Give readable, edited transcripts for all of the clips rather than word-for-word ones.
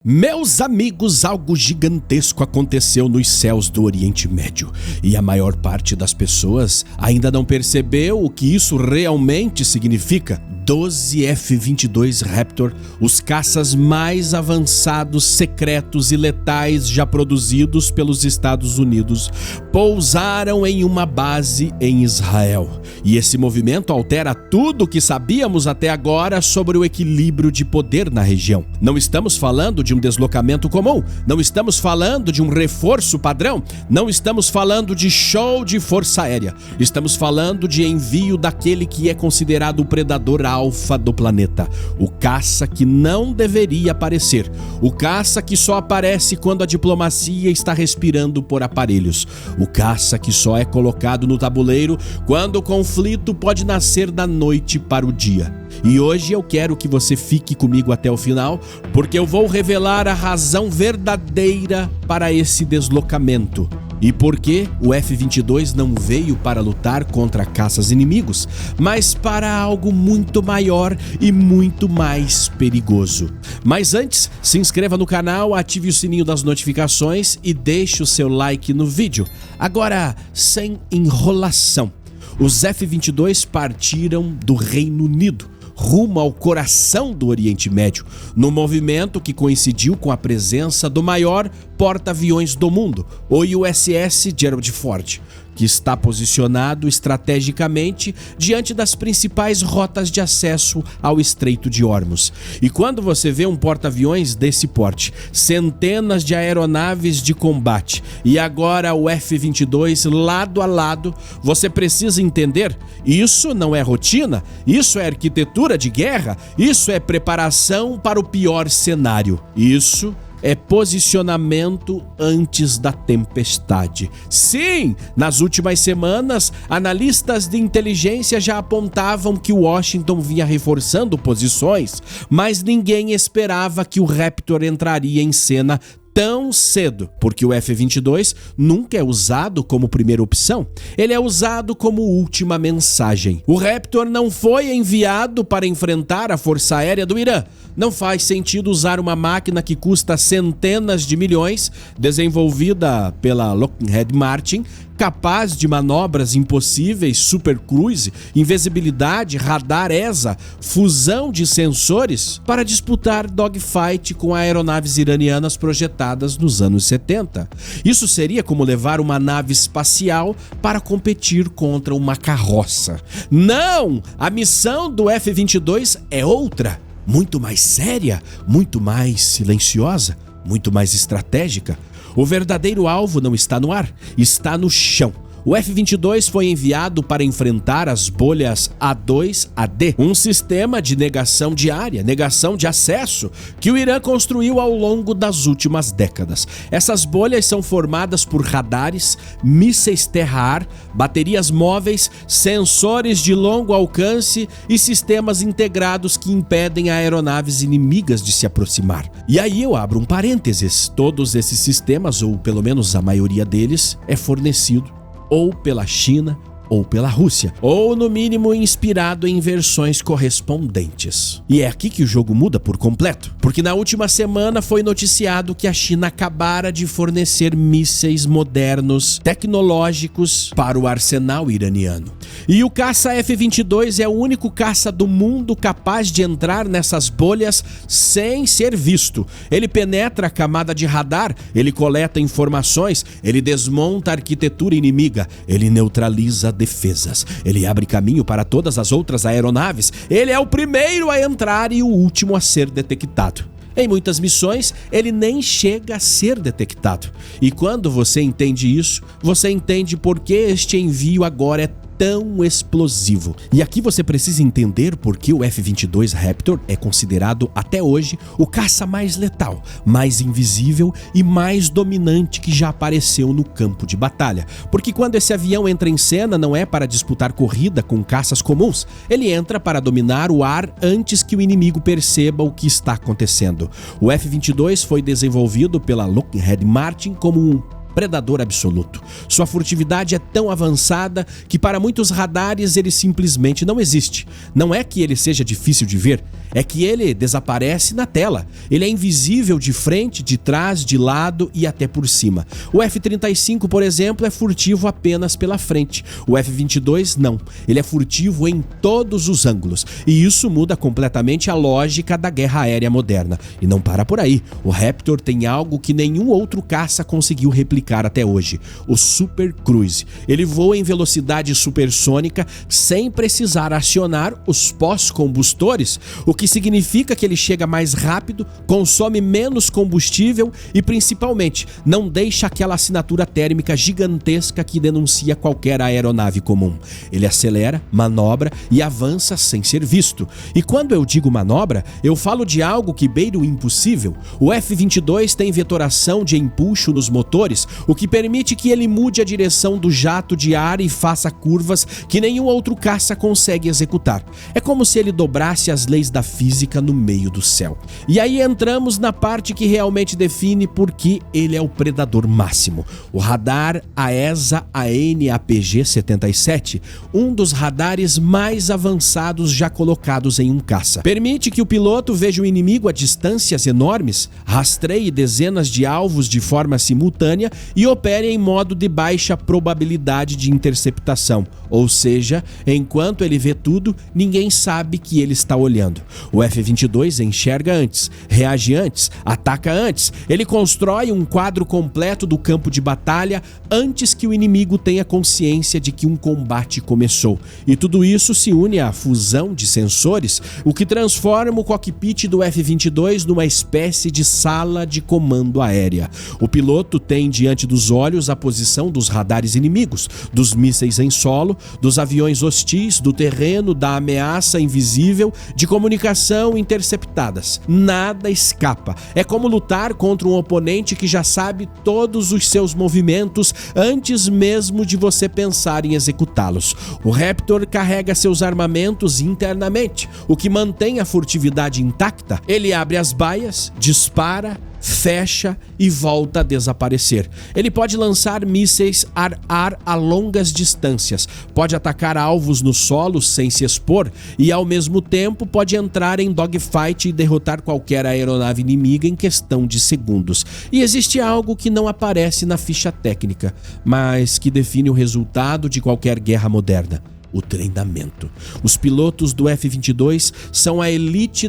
Meus amigos, algo gigantesco aconteceu nos céus do Oriente Médio e a maior parte das pessoas ainda não percebeu o que isso realmente significa. 12 F-22 Raptor, os caças mais avançados, secretos e letais já produzidos pelos Estados Unidos, pousaram em uma base em Israel. E esse movimento altera tudo o que sabíamos até agora sobre o equilíbrio de poder na região. Não estamos falando de um deslocamento comum, não estamos falando de um reforço padrão, não estamos falando de show de força aérea, estamos falando de envio daquele que é considerado o predador alfa do planeta, o caça que não deveria aparecer, o caça que só aparece quando a diplomacia está respirando por aparelhos, o caça que só é colocado no tabuleiro quando o conflito pode nascer da noite para o dia. E hoje eu quero que você fique comigo até o final, porque eu vou revelar a razão verdadeira para esse deslocamento. E por que o F-22 não veio para lutar contra caças inimigos, mas para algo muito maior e muito mais perigoso. Mas antes, se inscreva no canal, ative o sininho das notificações e deixe o seu like no vídeo. Agora, sem enrolação, os F-22 partiram do Reino Unido rumo ao coração do Oriente Médio, no movimento que coincidiu com a presença do maior porta-aviões do mundo, o USS Gerald Ford, que está posicionado estrategicamente diante das principais rotas de acesso ao Estreito de Hormuz. E quando você vê um porta-aviões desse porte, centenas de aeronaves de combate e agora o F-22 lado a lado, você precisa entender, isso não é rotina, isso é arquitetura de guerra, isso é preparação para o pior cenário. Isso é posicionamento antes da tempestade. Sim, nas últimas semanas, analistas de inteligência já apontavam que Washington vinha reforçando posições, mas ninguém esperava que o Raptor entraria em cena tão cedo, porque o F-22 nunca é usado como primeira opção, ele é usado como última mensagem. O Raptor não foi enviado para enfrentar a Força Aérea do Irã. Não faz sentido usar uma máquina que custa centenas de milhões, desenvolvida pela Lockheed Martin, capaz de manobras impossíveis, supercruise, invisibilidade, radar ESA, fusão de sensores, para disputar dogfight com aeronaves iranianas projetadas nos anos 70. Isso seria como levar uma nave espacial para competir contra uma carroça. Não! A missão do F-22 é outra, muito mais séria, muito mais silenciosa, muito mais estratégica. O verdadeiro alvo não está no ar, está no chão. O F-22 foi enviado para enfrentar as bolhas A2AD, um sistema de negação de área, negação de acesso, que o Irã construiu ao longo das últimas décadas. Essas bolhas são formadas por radares, mísseis terra-ar, baterias móveis, sensores de longo alcance e sistemas integrados que impedem aeronaves inimigas de se aproximar. E aí eu abro um parênteses, todos esses sistemas, ou pelo menos a maioria deles, é fornecido ou pela China, ou pela Rússia, ou no mínimo inspirado em versões correspondentes. E é aqui que o jogo muda por completo, porque na última semana foi noticiado que a China acabara de fornecer mísseis modernos, tecnológicos, para o arsenal iraniano. E o caça F-22 é o único caça do mundo capaz de entrar nessas bolhas sem ser visto. Ele penetra a camada de radar, ele coleta informações, ele desmonta a arquitetura inimiga, ele neutraliza defesas, ele abre caminho para todas as outras aeronaves, ele é o primeiro a entrar e o último a ser detectado. Em muitas missões, ele nem chega a ser detectado. E quando você entende isso, você entende por que este envio agora é tão explosivo. E aqui você precisa entender por que o F-22 Raptor é considerado até hoje o caça mais letal, mais invisível e mais dominante que já apareceu no campo de batalha. Porque quando esse avião entra em cena não é para disputar corrida com caças comuns, ele entra para dominar o ar antes que o inimigo perceba o que está acontecendo. O F-22 foi desenvolvido pela Lockheed Martin como um predador absoluto. Sua furtividade é tão avançada que para muitos radares ele simplesmente não existe. Não é que ele seja difícil de ver, é que ele desaparece na tela. Ele é invisível de frente, de trás, de lado e até por cima. O F-35, por exemplo, é furtivo apenas pela frente. O F-22 não. Ele é furtivo em todos os ângulos. E isso muda completamente a lógica da guerra aérea moderna. E não para por aí. O Raptor tem algo que nenhum outro caça conseguiu replicar até hoje: o Super Cruise. Ele voa em velocidade supersônica sem precisar acionar os pós-combustores, o que significa que ele chega mais rápido, consome menos combustível e, principalmente, não deixa aquela assinatura térmica gigantesca que denuncia qualquer aeronave comum. Ele acelera, manobra e avança sem ser visto. E quando eu digo manobra, eu falo de algo que beira o impossível. O F-22 tem vetoração de empuxo nos motores, o que permite que ele mude a direção do jato de ar e faça curvas que nenhum outro caça consegue executar. É como se ele dobrasse as leis da física no meio do céu. E aí entramos na parte que realmente define por que ele é o predador máximo. O radar AESA AN/APG-77, um dos radares mais avançados já colocados em um caça. Permite que o piloto veja o inimigo a distâncias enormes, rastreie dezenas de alvos de forma simultânea e opere em modo de baixa probabilidade de interceptação. Ou seja, enquanto ele vê tudo, ninguém sabe que ele está olhando. O F-22 enxerga antes, reage antes, ataca antes. Ele constrói um quadro completo do campo de batalha antes que o inimigo tenha consciência de que um combate começou. E tudo isso se une à fusão de sensores, o que transforma o cockpit do F-22 numa espécie de sala de comando aérea. O piloto tem diante dos olhos a posição dos radares inimigos, dos mísseis em solo, dos aviões hostis, do terreno, da ameaça invisível, de comunicação interceptadas. Nada escapa. É como lutar contra um oponente que já sabe todos os seus movimentos antes mesmo de você pensar em executá-los. O Raptor carrega seus armamentos internamente, o que mantém a furtividade intacta. Ele abre as baias, dispara, fecha e volta a desaparecer. Ele pode lançar mísseis ar-ar a longas distâncias, pode atacar alvos no solo sem se expor e, ao mesmo tempo, pode entrar em dogfight e derrotar qualquer aeronave inimiga em questão de segundos. E existe algo que não aparece na ficha técnica, mas que define o resultado de qualquer guerra moderna: o treinamento. Os pilotos do F-22 são a elite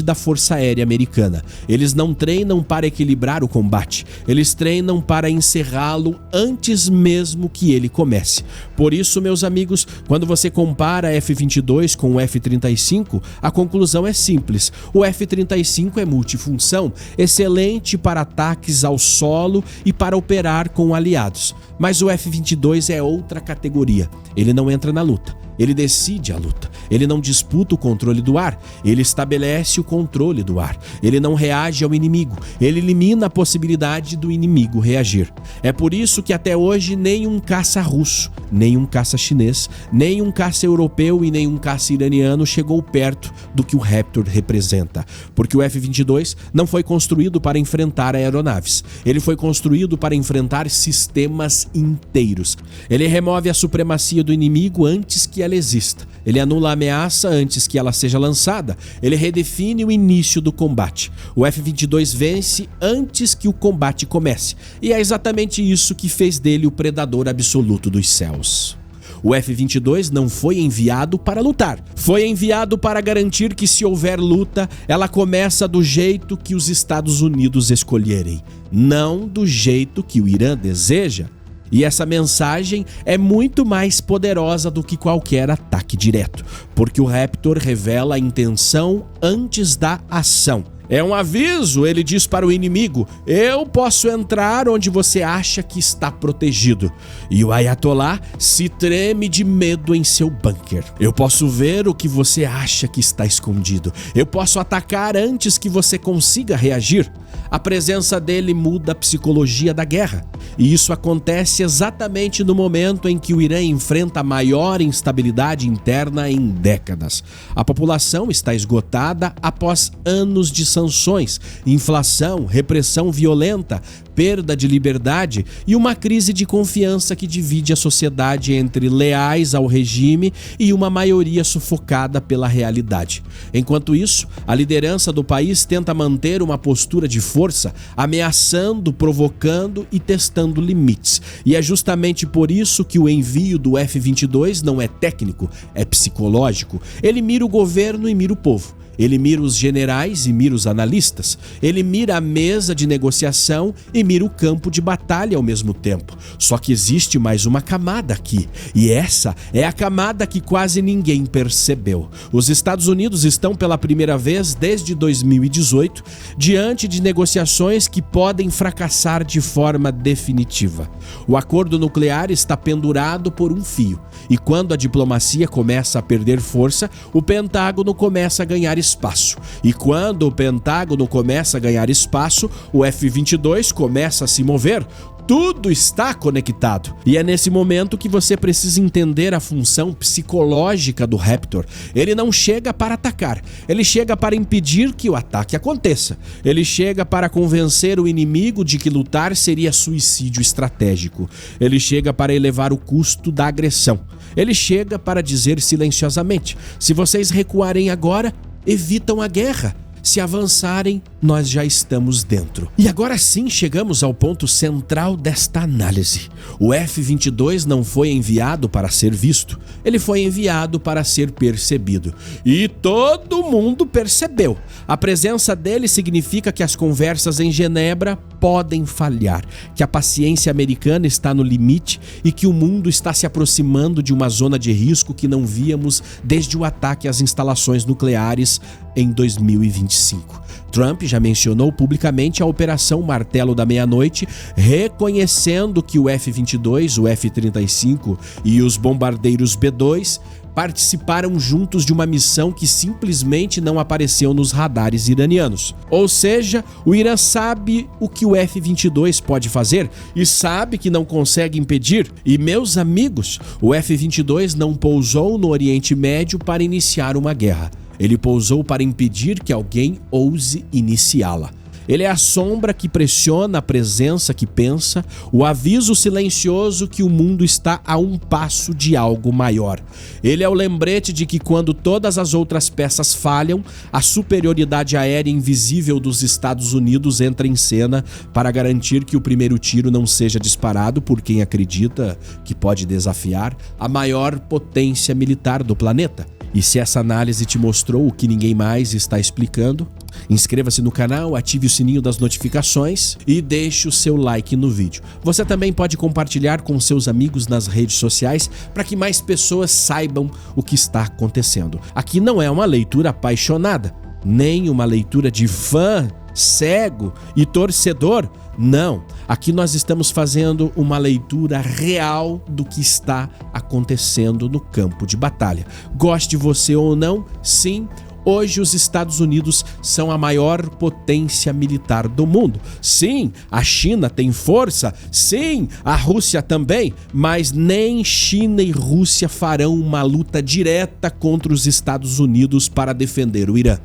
da Força Aérea Americana. Eles não treinam para equilibrar o combate, eles treinam para encerrá-lo antes mesmo que ele comece. Por isso, meus amigos, quando você compara F-22 com o F-35, a conclusão é simples. O F-35 é multifunção, excelente para ataques ao solo e para operar com aliados. Mas o F-22 é outra categoria. Ele não entra na luta, ele decide a luta. Ele não disputa o controle do ar, ele estabelece o controle do ar. Ele não reage ao inimigo, ele elimina a possibilidade do inimigo reagir. É por isso que até hoje nenhum caça russo, nenhum caça chinês, nenhum caça europeu e nenhum caça iraniano chegou perto do que o Raptor representa. Porque o F-22 não foi construído para enfrentar aeronaves, ele foi construído para enfrentar sistemas inteiros. Ele remove a supremacia do inimigo antes que ela exista. Ele anula a ameaça antes que ela seja lançada. Ele redefine o início do combate. O F-22 vence antes que o combate comece. E é exatamente isso que fez dele o predador absoluto dos céus. O F-22 não foi enviado para lutar. Foi enviado para garantir que, se houver luta, ela começa do jeito que os Estados Unidos escolherem, não do jeito que o Irã deseja. E essa mensagem é muito mais poderosa do que qualquer ataque direto, porque o Raptor revela a intenção antes da ação. É um aviso, ele diz para o inimigo: eu posso entrar onde você acha que está protegido. E o Ayatollah se treme de medo em seu bunker. Eu posso ver o que você acha que está escondido. Eu posso atacar antes que você consiga reagir. A presença dele muda a psicologia da guerra. E isso acontece exatamente no momento em que o Irã enfrenta a maior instabilidade interna em décadas. A população está esgotada após anos de sanções, inflação, repressão violenta, perda de liberdade e uma crise de confiança que divide a sociedade entre leais ao regime e uma maioria sufocada pela realidade. Enquanto isso, a liderança do país tenta manter uma postura de força, ameaçando, provocando e testando limites. E é justamente por isso que o envio do F-22 não é técnico, é psicológico. Ele mira o governo e mira o povo. Ele mira os generais e mira os analistas. Ele mira a mesa de negociação e mira o campo de batalha ao mesmo tempo. Só que existe mais uma camada aqui. E essa é a camada que quase ninguém percebeu. Os Estados Unidos estão pela primeira vez desde 2018 diante de negociações que podem fracassar de forma definitiva. O acordo nuclear está pendurado por um fio. E quando a diplomacia começa a perder força, o Pentágono começa a ganhar espaço. E quando o Pentágono começa a ganhar espaço, o F-22 começa a se mover. Tudo está conectado. E é nesse momento que você precisa entender a função psicológica do Raptor. Ele não chega para atacar, ele chega para impedir que o ataque aconteça. Ele chega para convencer o inimigo de que lutar seria suicídio estratégico. Ele chega para elevar o custo da agressão. Ele chega para dizer silenciosamente: se vocês recuarem agora, evitam a guerra. Se avançarem, nós já estamos dentro. E agora sim chegamos ao ponto central desta análise. O F-22 não foi enviado para ser visto, ele foi enviado para ser percebido. E todo mundo percebeu. A presença dele significa que as conversas em Genebra podem falhar, que a paciência americana está no limite e que o mundo está se aproximando de uma zona de risco que não víamos desde o ataque às instalações nucleares em 2025. Trump já mencionou publicamente a Operação Martelo da Meia-Noite, reconhecendo que o F-22, o F-35 e os bombardeiros B-2 participaram juntos de uma missão que simplesmente não apareceu nos radares iranianos. Ou seja, o Irã sabe o que o F-22 pode fazer e sabe que não consegue impedir. E, meus amigos, o F-22 não pousou no Oriente Médio para iniciar uma guerra. Ele pousou para impedir que alguém ouse iniciá-la. Ele é a sombra que pressiona a presença que pensa, o aviso silencioso que o mundo está a um passo de algo maior. Ele é o lembrete de que quando todas as outras peças falham, a superioridade aérea invisível dos Estados Unidos entra em cena para garantir que o primeiro tiro não seja disparado por quem acredita que pode desafiar a maior potência militar do planeta. E se essa análise te mostrou o que ninguém mais está explicando, inscreva-se no canal, ative o sininho das notificações e deixe o seu like no vídeo. Você também pode compartilhar com seus amigos nas redes sociais para que mais pessoas saibam o que está acontecendo. Aqui não é uma leitura apaixonada, nem uma leitura de fã, cego e torcedor. Não, aqui nós estamos fazendo uma leitura real do que está acontecendo no campo de batalha. Goste você ou não, sim, hoje os Estados Unidos são a maior potência militar do mundo. Sim, a China tem força, sim, a Rússia também, mas nem China e Rússia farão uma luta direta contra os Estados Unidos para defender o Irã.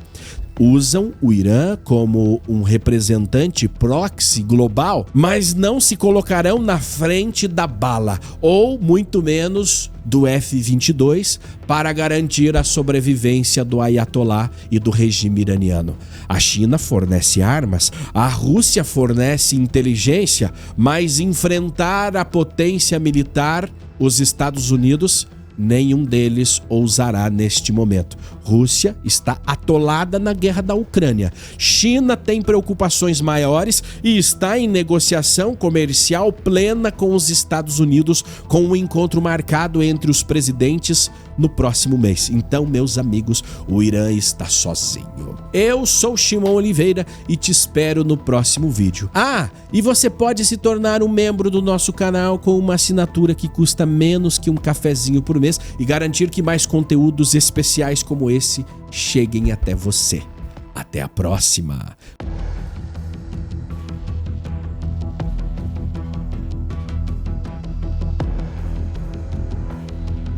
Usam o Irã como um representante proxy global, mas não se colocarão na frente da bala, ou muito menos do F-22, para garantir a sobrevivência do Ayatollah e do regime iraniano. A China fornece armas, a Rússia fornece inteligência, mas enfrentar a potência militar, os Estados Unidos, nenhum deles ousará neste momento. Rússia está atolada na guerra da Ucrânia. China tem preocupações maiores e está em negociação comercial plena com os Estados Unidos, com um encontro marcado entre os presidentes no próximo mês. Então, meus amigos, o Irã está sozinho. Eu sou Shimon Oliveira e te espero no próximo vídeo. E você pode se tornar um membro do nosso canal com uma assinatura que custa menos que um cafezinho por mês e garantir que mais conteúdos especiais como esse cheguem até você. Até a próxima.